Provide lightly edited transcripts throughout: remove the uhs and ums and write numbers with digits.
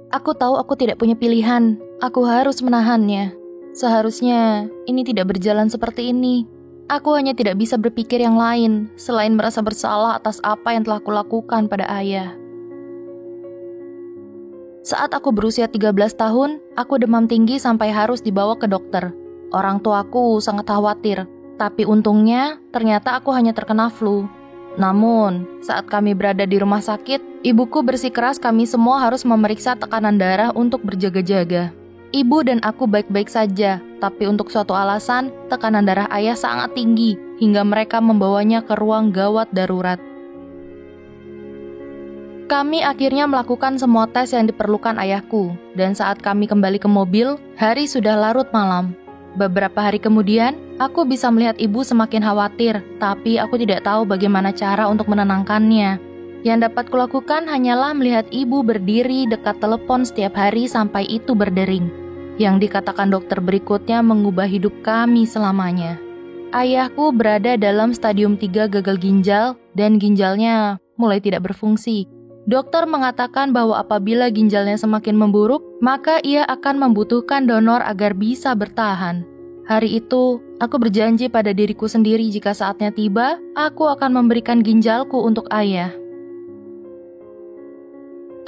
Aku tahu aku tidak punya pilihan. Aku harus menahannya. Seharusnya ini tidak berjalan seperti ini. Aku hanya tidak bisa berpikir yang lain selain merasa bersalah atas apa yang telah kulakukan pada ayah. Saat aku berusia 13 tahun, aku demam tinggi sampai harus dibawa ke dokter. Orang tuaku sangat khawatir, tapi untungnya ternyata aku hanya terkena flu. Namun, saat kami berada di rumah sakit, ibuku bersikeras kami semua harus memeriksa tekanan darah untuk berjaga-jaga. Ibu dan aku baik-baik saja, tapi untuk suatu alasan, tekanan darah ayah sangat tinggi hingga mereka membawanya ke ruang gawat darurat. Kami akhirnya melakukan semua tes yang diperlukan ayahku, dan saat kami kembali ke mobil, hari sudah larut malam. Beberapa hari kemudian, aku bisa melihat ibu semakin khawatir, tapi aku tidak tahu bagaimana cara untuk menenangkannya. Yang dapat kulakukan hanyalah melihat ibu berdiri dekat telepon setiap hari sampai itu berdering. Yang dikatakan dokter berikutnya mengubah hidup kami selamanya. Ayahku berada dalam stadium 3 gagal ginjal dan ginjalnya mulai tidak berfungsi. Dokter mengatakan bahwa apabila ginjalnya semakin memburuk, maka ia akan membutuhkan donor agar bisa bertahan. Hari itu, aku berjanji pada diriku sendiri jika saatnya tiba, aku akan memberikan ginjalku untuk ayah.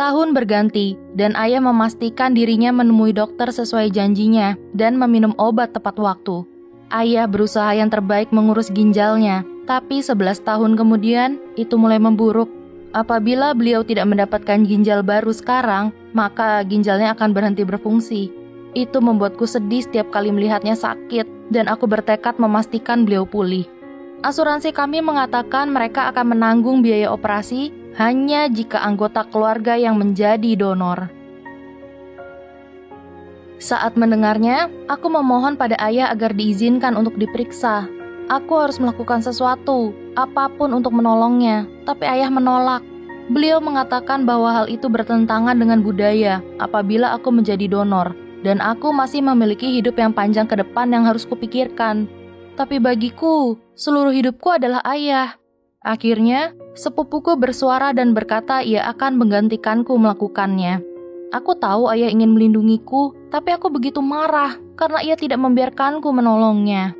Tahun berganti, dan ayah memastikan dirinya menemui dokter sesuai janjinya dan meminum obat tepat waktu. Ayah berusaha yang terbaik mengurus ginjalnya, tapi 11 tahun kemudian, itu mulai memburuk. Apabila beliau tidak mendapatkan ginjal baru sekarang, maka ginjalnya akan berhenti berfungsi. Itu membuatku sedih setiap kali melihatnya sakit, dan aku bertekad memastikan beliau pulih. Asuransi kami mengatakan mereka akan menanggung biaya operasi hanya jika anggota keluarga yang menjadi donor. Saat mendengarnya, aku memohon pada ayah agar diizinkan untuk diperiksa. Aku harus melakukan sesuatu, apapun untuk menolongnya, tapi ayah menolak. Beliau mengatakan bahwa hal itu bertentangan dengan budaya apabila aku menjadi donor, dan aku masih memiliki hidup yang panjang ke depan yang harus kupikirkan. Tapi bagiku, seluruh hidupku adalah ayah. Akhirnya, sepupuku bersuara dan berkata ia akan menggantikanku melakukannya. Aku tahu ayah ingin melindungiku, tapi aku begitu marah karena ia tidak membiarkanku menolongnya.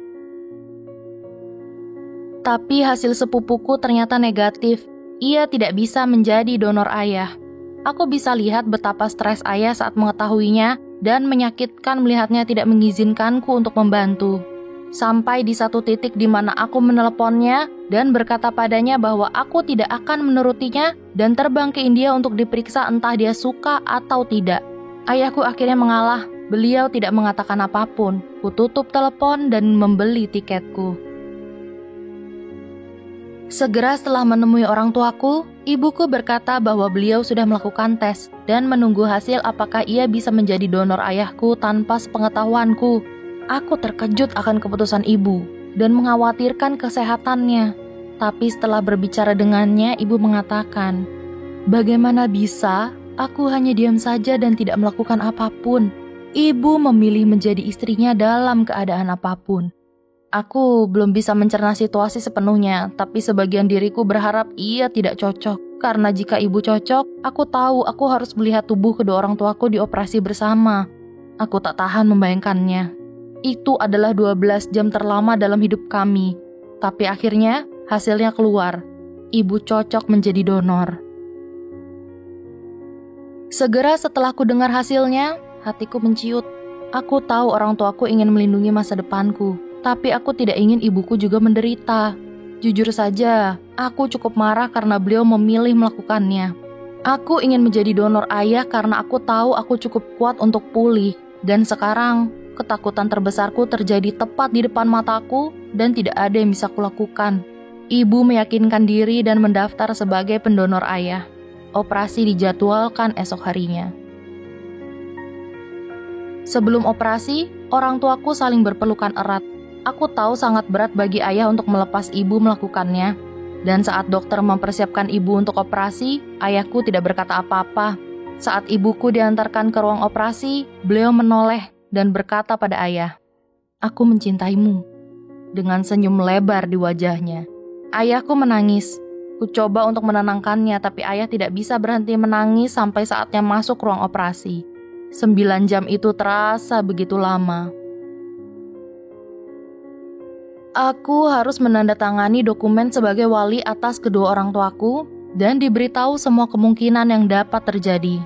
Tapi hasil sepupuku ternyata negatif. Ia tidak bisa menjadi donor ayah. Aku bisa lihat betapa stres ayah saat mengetahuinya dan menyakitkan melihatnya tidak mengizinkanku untuk membantu. Sampai di satu titik di mana aku meneleponnya dan berkata padanya bahwa aku tidak akan menurutinya dan terbang ke India untuk diperiksa entah dia suka atau tidak. Ayahku akhirnya mengalah. Beliau tidak mengatakan apapun. Kututup telepon dan membeli tiketku. Segera setelah menemui orang tuaku, ibuku berkata bahwa beliau sudah melakukan tes dan menunggu hasil apakah ia bisa menjadi donor ayahku tanpa sepengetahuanku. Aku terkejut akan keputusan ibu dan mengkhawatirkan kesehatannya. Tapi setelah berbicara dengannya, ibu mengatakan, "Bagaimana bisa? Aku hanya diam saja dan tidak melakukan apapun." Ibu memilih menjadi istrinya dalam keadaan apapun. Aku belum bisa mencerna situasi sepenuhnya, tapi sebagian diriku berharap ia tidak cocok. Karena jika ibu cocok, aku tahu aku harus melihat tubuh kedua orang tuaku dioperasi bersama. Aku tak tahan membayangkannya. Itu adalah 12 jam terlama dalam hidup kami. Tapi akhirnya, hasilnya keluar. Ibu cocok menjadi donor. Segera setelah ku dengar hasilnya, hatiku menciut. Aku tahu orang tuaku ingin melindungi masa depanku. Tapi aku tidak ingin ibuku juga menderita. Jujur saja, aku cukup marah karena beliau memilih melakukannya. Aku ingin menjadi donor ayah karena aku tahu aku cukup kuat untuk pulih. Dan sekarang, ketakutan terbesarku terjadi tepat di depan mataku dan tidak ada yang bisa kulakukan. Ibu meyakinkan diri dan mendaftar sebagai pendonor ayah. Operasi dijadwalkan esok harinya. Sebelum operasi, orang tuaku saling berpelukan erat. Aku tahu sangat berat bagi ayah untuk melepas ibu melakukannya. Dan saat dokter mempersiapkan ibu untuk operasi, ayahku tidak berkata apa-apa. Saat ibuku diantarkan ke ruang operasi, beliau menoleh dan berkata pada ayah, "Aku mencintaimu." Dengan senyum lebar di wajahnya. Ayahku menangis. Ku coba untuk menenangkannya, tapi ayah tidak bisa berhenti menangis sampai saatnya masuk ruang operasi. 9 jam itu terasa begitu lama. Aku harus menandatangani dokumen sebagai wali atas kedua orang tuaku dan diberitahu semua kemungkinan yang dapat terjadi.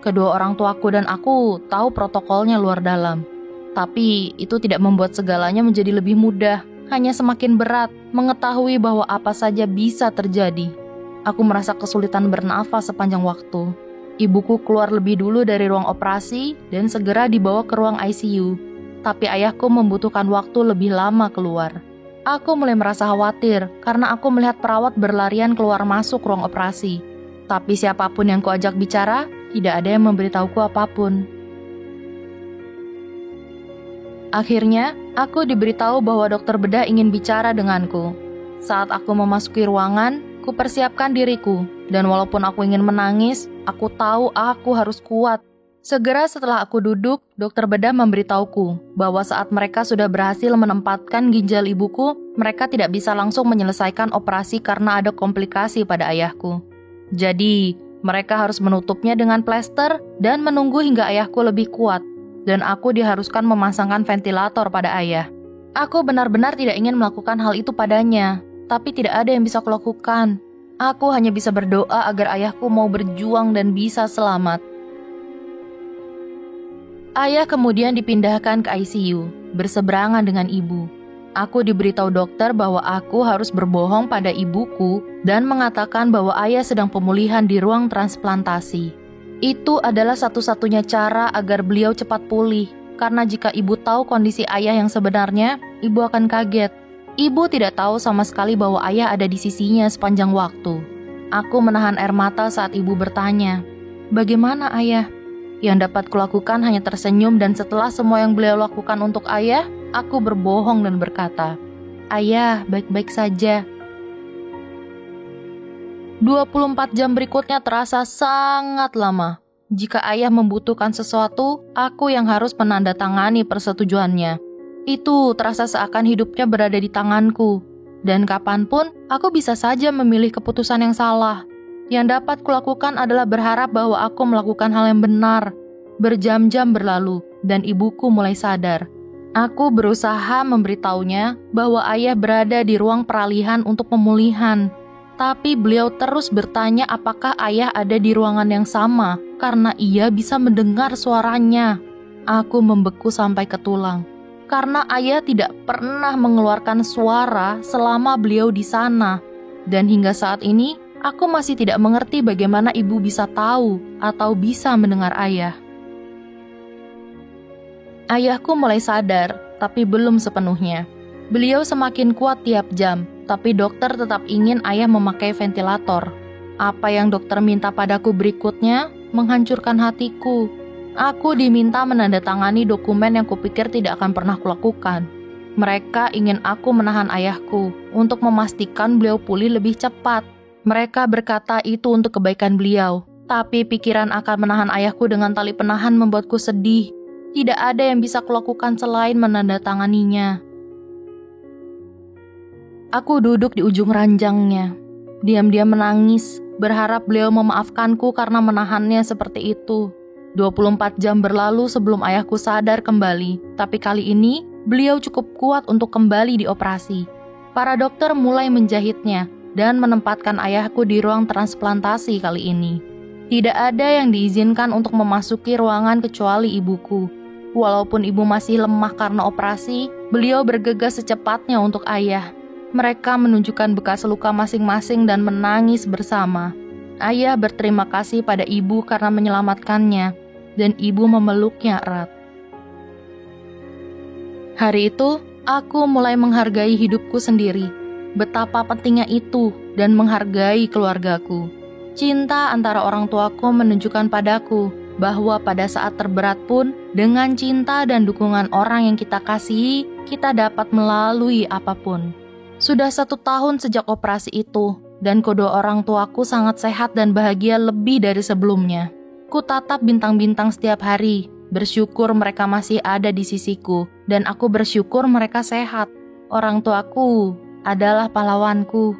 Kedua orang tuaku dan aku tahu protokolnya luar dalam. Tapi itu tidak membuat segalanya menjadi lebih mudah, hanya semakin berat mengetahui bahwa apa saja bisa terjadi. Aku merasa kesulitan bernafas sepanjang waktu. Ibuku keluar lebih dulu dari ruang operasi dan segera dibawa ke ruang ICU. Tapi ayahku membutuhkan waktu lebih lama keluar. Aku mulai merasa khawatir karena aku melihat perawat berlarian keluar masuk ruang operasi. Tapi siapapun yang kuajak bicara, tidak ada yang memberitahuku apapun. Akhirnya, aku diberitahu bahwa dokter bedah ingin bicara denganku. Saat aku memasuki ruangan, ku persiapkan diriku, dan walaupun aku ingin menangis, aku tahu aku harus kuat. Segera setelah aku duduk, dokter bedah memberitahuku bahwa saat mereka sudah berhasil menempatkan ginjal ibuku, mereka tidak bisa langsung menyelesaikan operasi karena ada komplikasi pada ayahku. Jadi, mereka harus menutupnya dengan plester dan menunggu hingga ayahku lebih kuat, dan aku diharuskan memasangkan ventilator pada ayah. Aku benar-benar tidak ingin melakukan hal itu padanya, tapi tidak ada yang bisa kulakukan. Aku hanya bisa berdoa agar ayahku mau berjuang dan bisa selamat. Ayah kemudian dipindahkan ke ICU, berseberangan dengan ibu. Aku diberitahu dokter bahwa aku harus berbohong pada ibuku dan mengatakan bahwa ayah sedang pemulihan di ruang transplantasi. Itu adalah satu-satunya cara agar beliau cepat pulih, karena jika ibu tahu kondisi ayah yang sebenarnya, ibu akan kaget. Ibu tidak tahu sama sekali bahwa ayah ada di sisinya sepanjang waktu. Aku menahan air mata saat ibu bertanya, "Bagaimana ayah?" Yang dapat kulakukan hanya tersenyum, dan setelah semua yang beliau lakukan untuk ayah, aku berbohong dan berkata, "Ayah, baik-baik saja." 24 jam berikutnya terasa sangat lama. Jika ayah membutuhkan sesuatu, aku yang harus menandatangani persetujuannya. Itu terasa seakan hidupnya berada di tanganku. Dan kapanpun, aku bisa saja memilih keputusan yang salah. Yang dapat kulakukan adalah berharap bahwa aku melakukan hal yang benar. Berjam-jam berlalu, dan ibuku mulai sadar. Aku berusaha memberitahunya bahwa ayah berada di ruang peralihan untuk pemulihan. Tapi beliau terus bertanya apakah ayah ada di ruangan yang sama, karena ia bisa mendengar suaranya. Aku membeku sampai ke tulang. Karena ayah tidak pernah mengeluarkan suara selama beliau di sana. Dan hingga saat ini, aku masih tidak mengerti bagaimana ibu bisa tahu atau bisa mendengar ayah. Ayahku mulai sadar, tapi belum sepenuhnya. Beliau semakin kuat tiap jam, tapi dokter tetap ingin ayah memakai ventilator. Apa yang dokter minta padaku berikutnya menghancurkan hatiku. Aku diminta menandatangani dokumen yang kupikir tidak akan pernah kulakukan. Mereka ingin aku menahan ayahku untuk memastikan beliau pulih lebih cepat. Mereka berkata itu untuk kebaikan beliau, tapi pikiran akan menahan ayahku dengan tali penahan membuatku sedih. Tidak ada yang bisa kulakukan selain menandatanganinya. Aku duduk di ujung ranjangnya, diam-diam menangis, berharap beliau memaafkanku karena menahannya seperti itu. 24 jam berlalu sebelum ayahku sadar kembali, tapi kali ini beliau cukup kuat untuk kembali dioperasi. Para dokter mulai menjahitnya dan menempatkan ayahku di ruang transplantasi kali ini. Tidak ada yang diizinkan untuk memasuki ruangan kecuali ibuku. Walaupun ibu masih lemah karena operasi, beliau bergegas secepatnya untuk ayah. Mereka menunjukkan bekas luka masing-masing dan menangis bersama. Ayah berterima kasih pada ibu karena menyelamatkannya, dan ibu memeluknya erat. Hari itu, aku mulai menghargai hidupku sendiri. Betapa pentingnya itu dan menghargai keluargaku. Cinta antara orang tuaku menunjukkan padaku bahwa pada saat terberat pun, dengan cinta dan dukungan orang yang kita kasihi, kita dapat melalui apapun. Sudah 1 tahun sejak operasi itu, dan kedua orang tuaku sangat sehat dan bahagia lebih dari sebelumnya. Ku tatap bintang-bintang setiap hari, bersyukur mereka masih ada di sisiku, dan aku bersyukur mereka sehat. Orang tuaku adalah pahlawanku.